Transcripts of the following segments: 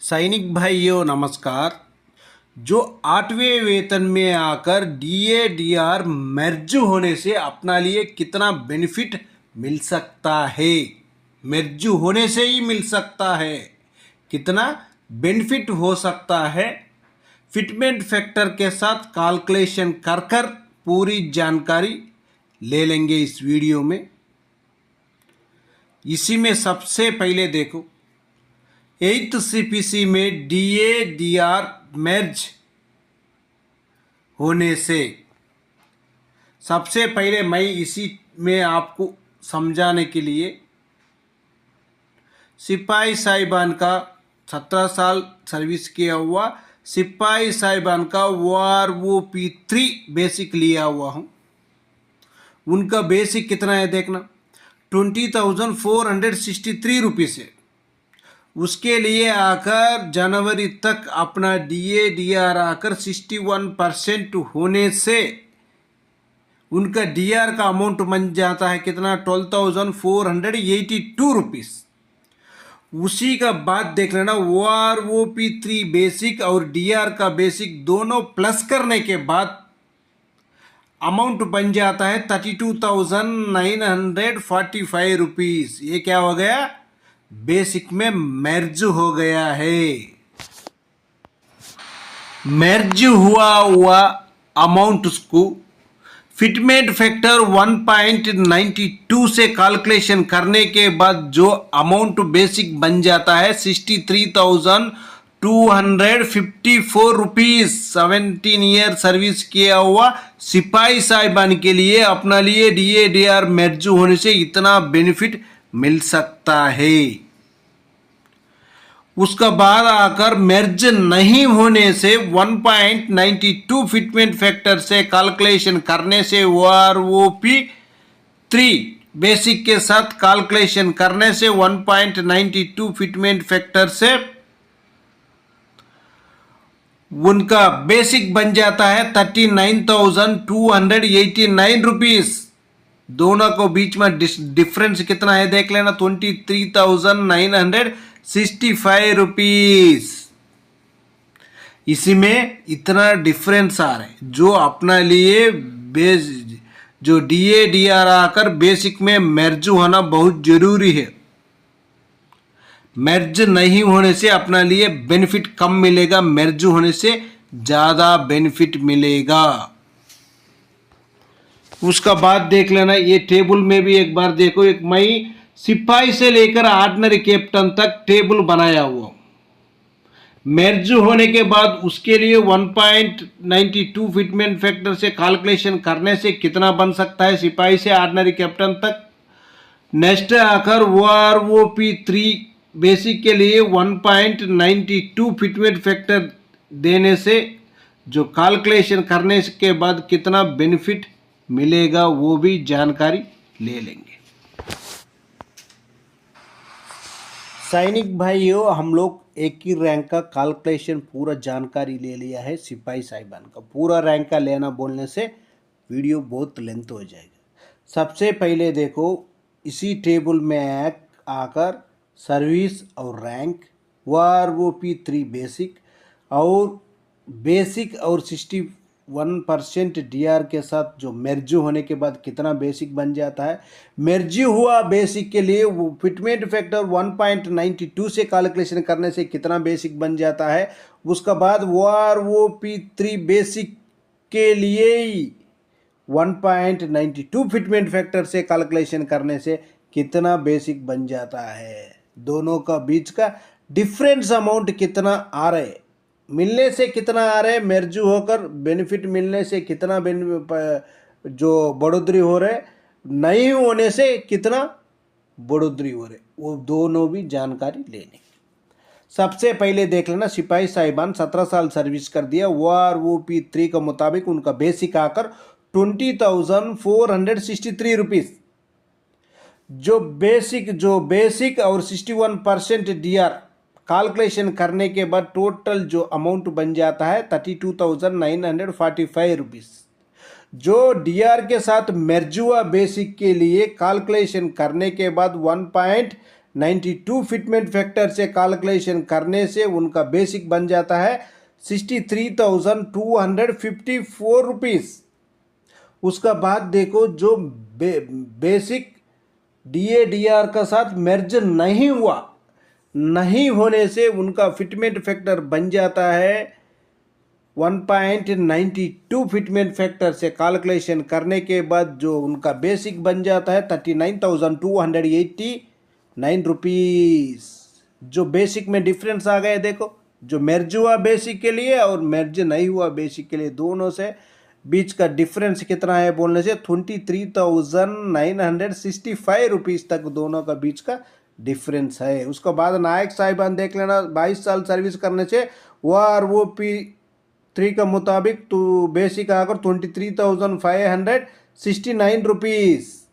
सैनिक भाइयों नमस्कार। जो 8वें वेतन में आकर डीए डीआर मर्ज होने से अपना लिए कितना बेनिफिट मिल सकता है, मर्ज होने से ही मिल सकता है, कितना बेनिफिट हो सकता है, फिटमेंट फैक्टर के साथ कैलकुलेशन कर कर पूरी जानकारी ले लेंगे इस वीडियो में। इसी में सबसे पहले देखो 8th सीपीसी में डीए डीआर मर्ज होने से सबसे पहले मैं इसी में आपको समझाने के लिए सिपाही साहिबान का 17 साल सर्विस किया हुआ सिपाही साहिबान का WROP3 बेसिक लिया हुआ हूँ। उनका बेसिक कितना है देखना, 20,463 रुपीज़ है। उसके लिए आकर जनवरी तक अपना डीए डीआर आकर 61% होने से उनका डीआर का अमाउंट बन जाता है कितना, 12,482 रुपीज़। उसी का बाद देख लेना WROP3 बेसिक और डीआर का बेसिक दोनों प्लस करने के बाद अमाउंट बन जाता है 32,945 रुपीज़। ये क्या हो गया, बेसिक में मर्ज हो गया है। मर्ज हुआ अमाउंट को फिटमेंट फैक्टर 1.92 से कैलकुलेशन करने के बाद जो अमाउंट बेसिक बन जाता है 63,254 रुपीज़। 17 ईयर सर्विस किया हुआ सिपाही साहिबान के लिए अपना लिए डीए डीआर मर्ज होने से इतना बेनिफिट मिल सकता है। उसका बाद आकर मर्ज नहीं होने से 1.92 फिटमेंट फैक्टर से कैलकुलेशन करने से WROP3 बेसिक के साथ कैलकुलेशन करने से 1.92 फिटमेंट फैक्टर से उनका बेसिक बन जाता है 39,289 रुपीज़। दोनों को बीच में डिफरेंस कितना है देख लेना, 23,965 रुपीज़। इसी में इतना डिफरेंस आ रहा है। जो अपना लिए जो डीए डीआर आकर बेसिक में मर्ज होना बहुत जरूरी है। मर्ज नहीं होने से अपना लिए बेनिफिट कम मिलेगा, मर्ज होने से ज़्यादा बेनिफिट मिलेगा। उसका बाद देख लेना, ये टेबल में भी एक बार देखो, एक मैं सिपाही से लेकर ऑर्डिनरी कैप्टन तक टेबल बनाया हुआ। मर्ज होने के बाद उसके लिए 1.92 फिटमेंट फैक्टर से कैलकुलेशन करने से कितना बन सकता है सिपाही से ऑर्डिनरी कैप्टन तक। नेक्स्ट आकर WROP3 बेसिक के लिए 1.92 फिटमेंट फैक्टर देने से जो कैलकुलेशन करने के बाद कितना बेनिफिट मिलेगा वो भी जानकारी ले लेंगे। सैनिक भाइयों, हम लोग एक ही रैंक का कैलकुलेशन पूरा जानकारी ले लिया है। सिपाही साहिबान का पूरा रैंक का लेना बोलने से वीडियो बहुत लेंथ हो जाएगा। सबसे पहले देखो, इसी टेबल में आकर सर्विस और रैंक, WROP3 बेसिक और 61% डीआर के साथ जो मर्ज होने के बाद कितना बेसिक बन जाता है। मर्ज हुआ बेसिक के लिए फिटमेंट फैक्टर 1.92 से कैलकुलेशन करने से कितना बेसिक बन जाता है। उसका बाद WROP3 बेसिक के लिए 1.92 फिटमेंट फैक्टर से कैलकुलेशन करने से कितना बेसिक बन जाता है। दोनों का बीच का डिफरेंस अमाउंट कितना आ रहा है, मिलने से कितना आ रहा है, मर्ज होकर बेनिफिट मिलने से कितना जो बढ़ोतरी हो रहा है, नहीं होने से कितना बढ़ोतरी हो रहा है, वो दोनों भी जानकारी लेने। सबसे पहले देख लेना, सिपाही साहिबान 17 साल सर्विस कर दिया। WROP3 के मुताबिक उनका बेसिक आकर 20,463 रुपीज़। जो बेसिक और 61% डीआर कैलकुलेशन करने के बाद टोटल जो अमाउंट बन जाता है 32,945 रुपीज़। जो डीआर के साथ मर्ज हुआ बेसिक के लिए कैलकुलेशन करने के बाद 92 फिटमेंट फैक्टर से कैलकुलेशन करने से उनका बेसिक बन जाता है 63,254 रुपीस। उसका बाद देखो जो बेसिक DADR का साथ मर्ज नहीं हुआ, नहीं होने से उनका फिटमेंट फैक्टर बन जाता है 1.92 फिटमेंट फैक्टर से कैलकुलेशन करने के बाद जो उनका बेसिक बन जाता है 39,289 रुपीस। जो बेसिक में डिफरेंस आ गया देखो, जो मर्ज हुआ बेसिक के लिए और मर्ज नहीं हुआ बेसिक के लिए, दोनों से बीच का डिफरेंस कितना है बोलने से 23,965 रुपीस तक दोनों का बीच का डिफरेंस है। उसके बाद नायक साहिबान देख लेना, 22 साल सर्विस करने से OROP3 का मुताबिक तो बेसिक आकर 23,569 रुपीस।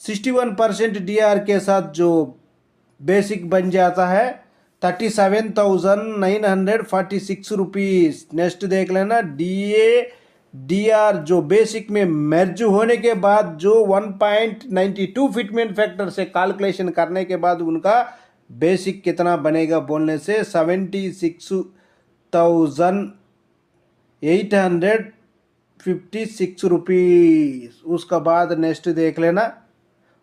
61% DR के साथ जो बेसिक बन जाता है 37,946 रुपीस। नेक्स्ट देख लेना DADR जो बेसिक में मर्ज होने के बाद जो 1.92 फिटमेंट फैक्टर से कैलकुलेशन करने के बाद उनका बेसिक कितना बनेगा बोलने से 76,856 रुपीस। उसका बाद नेक्स्ट देख लेना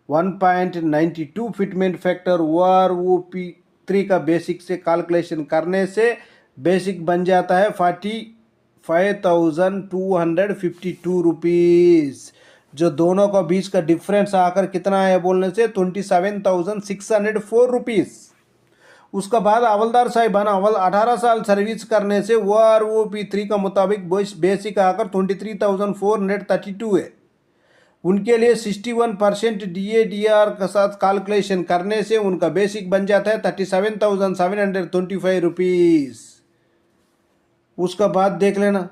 1.92 फिटमेंट फैक्टर OROP3 का बेसिक से कैलकुलेशन करने से बेसिक बन जाता है 45,252 रुपीस। जो दोनों का बीच का डिफरेंस आकर कितना है बोलने से 27,604 रुपीस। उसका बाद हवलदार साहिबान 18 साल सर्विस करने से OROP3 का मुताबिक बेसिक आकर 23,432 है। उनके लिए 61% DADR का साथ कैलकुलेशन करने से उनका बेसिक बन जाता है 37,725 रुपीस। उसका बाद देख लेना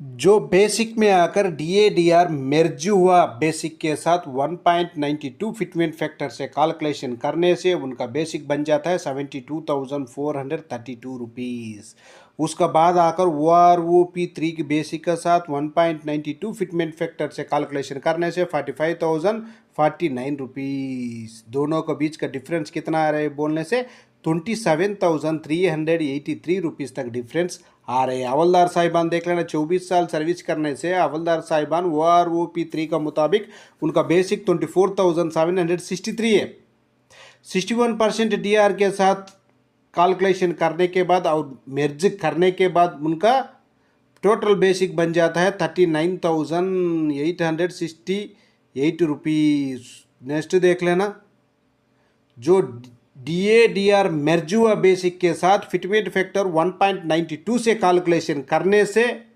जो बेसिक में आकर DADR मर्ज हुआ बेसिक के साथ 1.92 फिटमेंट फैक्टर से कैलकुलेशन करने से उनका बेसिक बन जाता है 72,432 रुपीस। उसका बाद आकर OROP3 के बेसिक के साथ 1.92 फिटमेंट फैक्टर से कैलकुलेशन करने से 45,049 रुपीस। दोनों के बीच का डिफरेंस कितना आ रहा है बोलने से 27,383 रुपीस तक डिफरेंस आ रहे हैं। हवलदार साहिबान देख लेना, 24 साल सर्विस करने से हवलदार साहिबान OROP3 का मुताबिक उनका बेसिक 24,763 है। 61% DR के साथ कैलकुलेशन करने के बाद और मर्ज करने के बाद उनका टोटल बेसिक बन जाता है 39,868 रुपीस। नेक्स्ट देख लेना जो DADR मर्ज हुआ बेसिक के साथ फिटमेंट फैक्टर 1.92 से कैलकुलेशन करने से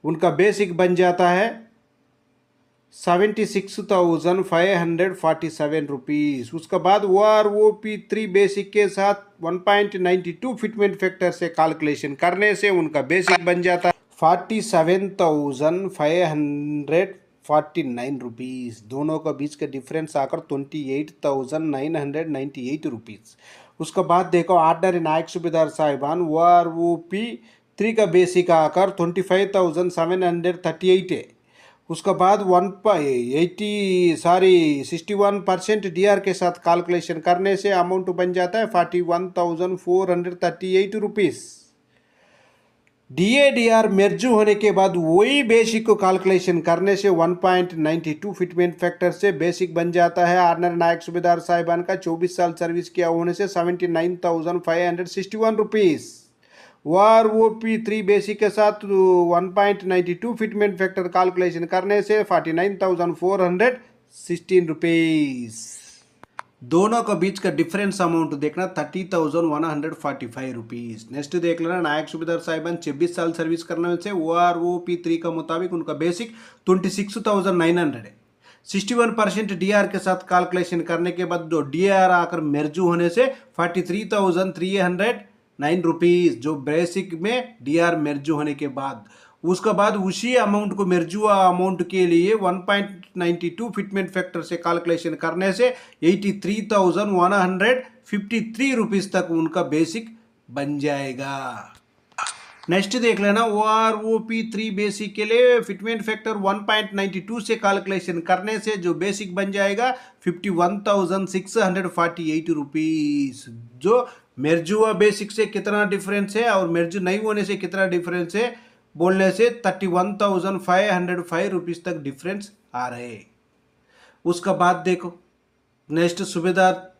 उनका बेसिक बन जाता है 76,547 रुपीस। उसके बाद OROP3 बेसिक के साथ 1.92 फिटमेंट फैक्टर से कैलकुलेशन करने से उनका बेसिक बन जाता है 47,549 रुपीस। दोनों का बीच का डिफरेंस आकर 28,998 रुपीस। उसके बाद देखो ऑर्डिनरी नायक सूबेदार साहिबान OROP3 का बेसिक आकर 25,738 है। उसके बाद 61% DR के साथ कैलकुलेशन करने से अमाउंट बन जाता है 41,438 रुपीस। DADR मर्ज होने के बाद वही बेसिक को कैलकुलेशन करने से 1.92 फिटमेंट फैक्टर से बेसिक बन जाता है ऑर्डिनरी नायक सूबेदार साहिबान का 24 साल सर्विस किया होने से 79,561 रुपीस। OROP3 बेसिक के साथ 1.92 फिटमेंट फैक्टर कैलकुलेशन करने से 49,416 रुपीस। दोनों का बीच का डिफरेंस अमाउंट देखना 30,145 रुपीस। नेक्स्ट देख लेना नायक सूबेदार साहिबान 26 साल सर्विस करने से OROP3 का मुताबिक उनका बेसिक 26,900 है। 61% DR के साथ कैलकुलेशन करने के बाद जो DAR आकर मर्ज होने से 43,309 रुपीस जो बेसिक में DR मर्ज होने के बाद। उसके बाद उसी अमाउंट को मर्ज हुआ अमाउंट के लिए 1.92 फिटमेंट फैक्टर से कैलकुलेशन करने से 83,153 रुपीस तक उनका बेसिक बन जाएगा। नेक्स्ट देख लेना OROP3 बेसिक के लिए फिटमेंट फैक्टर 1.92 से कैलकुलेशन करने से जो बेसिक बन जाएगा 51,648 रुपीस। जो मेर्ज हुआ बेसिक से कितना डिफरेंस है और मेर्ज नहीं होने से कितना डिफरेंस है बोलने से 31,505 रुपीस तक डिफरेंस आ रहे हैं। उसका बाद देखो नेक्स्ट सूबेदार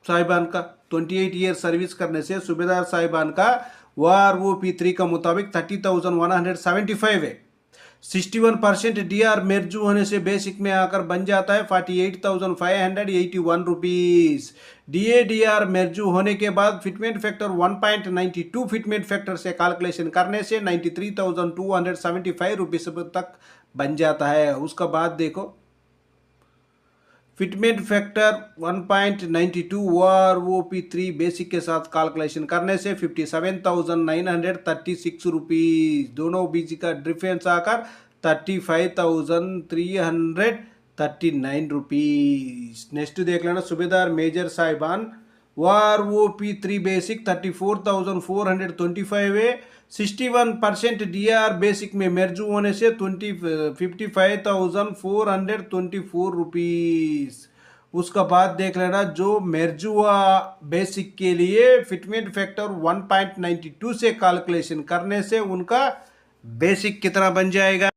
साहिबान का 28 ईयर सर्विस करने से सूबेदार साहिबान का OROP3 का मुताबिक 30,175 है। 61% DR मेर्जू होने से बेसिक में आकर बन जाता है 48,581 रुपीस। DADR मेर्जू होने के बाद फिटमेंट फैक्टर 1.92 फिटमेंट फैक्टर से कैलकुलेशन करने से 93,275 रुपीस तक बन जाता है। उसका बाद देखो फिटमेंट फैक्टर 1.92 OROP3 बेसिक के साथ कैलकुलेशन करने से 57,936 रुपीस। दोनों बीच का डिफरेंस आकर 35,339 रुपीस। नेक्स्ट देख लेना सूबेदार मेजर साहिबान OROP3 बेसिक 34,425 है। 61% DR बेसिक में मेर्जू होने से 55,424 रुपीस। उसका बाद देख लेना जो मेर्जुआ बेसिक के लिए फिटमेंट फैक्टर 1.92 से कैलकुलेशन करने से उनका बेसिक कितना बन जाएगा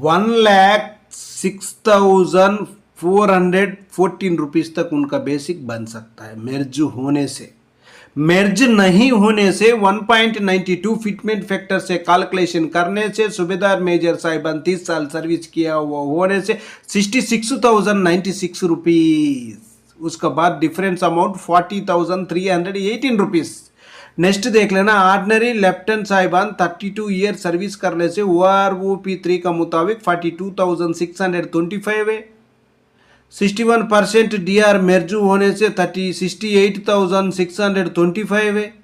1,06,414 रुपीस तक उनका बेसिक बन सकता है मेर्जू होने से। मेर्ज नहीं होने से 1.92 फिटमेंट फैक्टर से कैलकुलेशन करने से सूबेदार मेजर साहिबान 30 साल सर्विस किया हुआ होने से 66,096 रुपीस। उसका बाद डिफरेंस अमाउंट 40,318 रुपीस। नेक्स्ट देख लेना ऑर्डिनरी लेफ्टिनेंट साहिबान 32 ईयर सर्विस करने से OROP3 का मुताबिक 42,625 है। 61% DR मेर्जू होने से 68,625 है।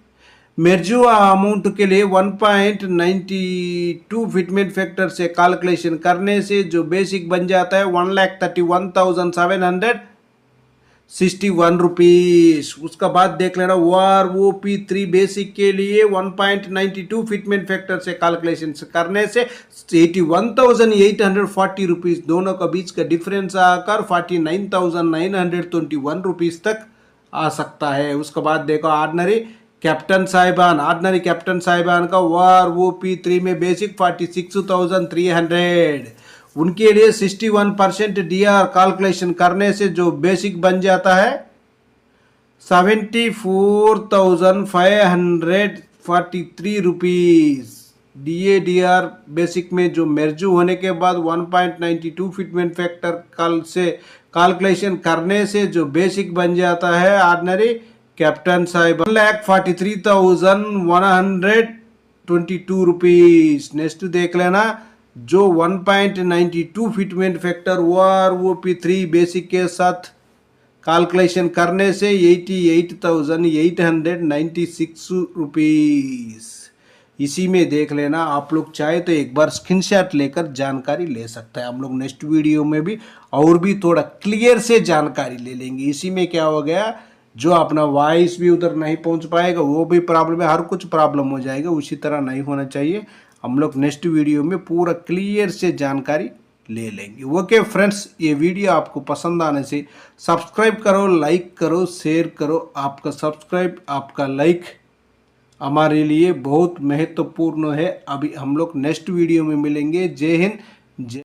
मेर्जू अमाउंट के लिए 1.92 फिटमेंट फैक्टर से कैलकुलेशन करने से जो बेसिक बन जाता है 1,31,761 रुपीस। उसका बाद देख लेना OROP3 बेसिक के लिए 1.92 फिटमेंट फैक्टर से कैलकुलेशन करने से 81,840 रुपीस। दोनों का बीच का डिफरेंस आकर 49,921 रुपीस तक आ सकता है। उसके बाद देखो ऑर्डिनरी कैप्टन साहिबान का OROP3 में बेसिक 46,300। उनके लिए 61% DR कैलकुलेशन करने से जो बेसिक बन जाता है 74,543 रुपीस। DADR बेसिक में जो मेर्जू होने के बाद 1.92 फिटमेंट फैक्टर कल से कैलकुलेशन करने से जो बेसिक बन जाता है ordinary captain Sahib 1,43,122 rupees. Next देख लेना जो 1.92 फिटमेंट फैक्टर OROP3 बेसिक के साथ कैलकुलेशन करने से 88,896 रुपीस। इसी में देख लेना आप लोग चाहे तो एक बार स्क्रीनशॉट लेकर जानकारी ले सकते हैं। हम लोग नेक्स्ट वीडियो में भी और भी थोड़ा क्लियर से जानकारी ले लेंगे। इसी में क्या हो गया जो अपना वॉइस भी उधर नहीं पहुंच पाएगा वो भी प्रॉब्लम है, हर कुछ प्रॉब्लम हो जाएगा। उसी तरह नहीं होना चाहिए। हम लोग नेक्स्ट वीडियो में पूरा क्लियर से जानकारी ले लेंगे। ओके फ्रेंड्स, ये वीडियो आपको पसंद आने से सब्सक्राइब करो, लाइक करो, शेयर करो। आपका सब्सक्राइब, आपका लाइक हमारे लिए बहुत महत्वपूर्ण है। अभी हम लोग नेक्स्ट वीडियो में मिलेंगे। जय हिंद।